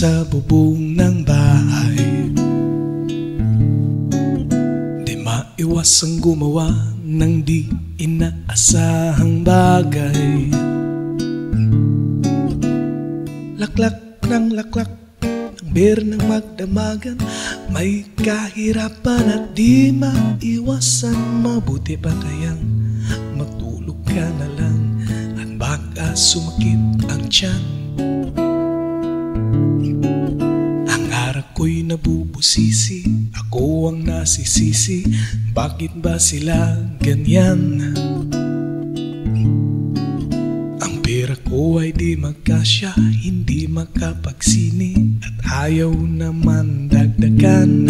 sa bubong ng bahay. Di maiwasang gumawa ng di inaasahang bagay. Laklak ng laklak ng beer ng magdamagan, may kahirapan at di maiwasan. Mabuti pa kayang matulog ka na lang at baka sumakit ang tiyan. Ang araw ko'y nabubusisi, ako ang nasisisi. Bakit ba sila ganyan? Ang pera ko ay di magkasya, hindi makapagsini at ayaw naman dagdagan.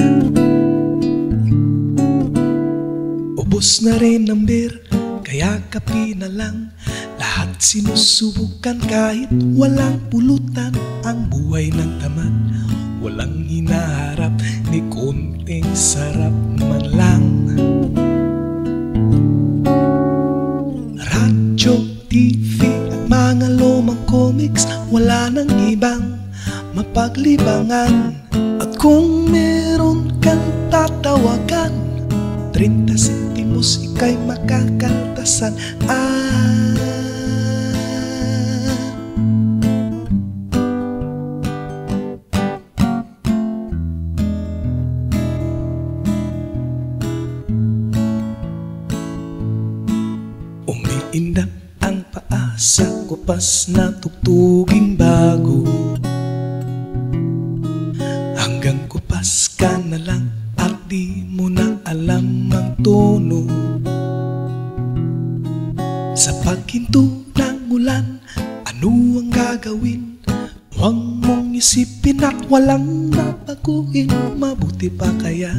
Ubos na rin ang beer, kaya kape na lang. Lahat sinusubukan kahit walang pulutan. Ang buhay ng tamad, walang hinaharap, ni konting sarap man lang. Radyo, TV at mga lumang comics, wala nang ibang mapaglibangan. At kung meron kang tatawagan, 30 sentimos ika'y makakaltasan. Umiindak ang paa sa kupas na tugtuging bago, hanggang kupas ka na lang at di mo na alam ang tono. Sa paghinto ng ulan, ano ang gagawin? Huwag mong isipin at walang mabaguhin. Mabuti pa kaya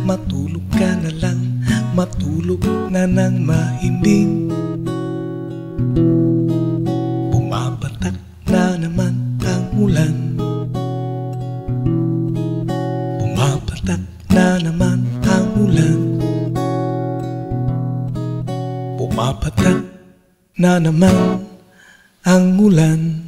matulog ka na lang, matulog na nang mahimbing. Bumabatak na naman ang ulan, bumabatak na naman ang ulan, bumabatak na naman ang ulan.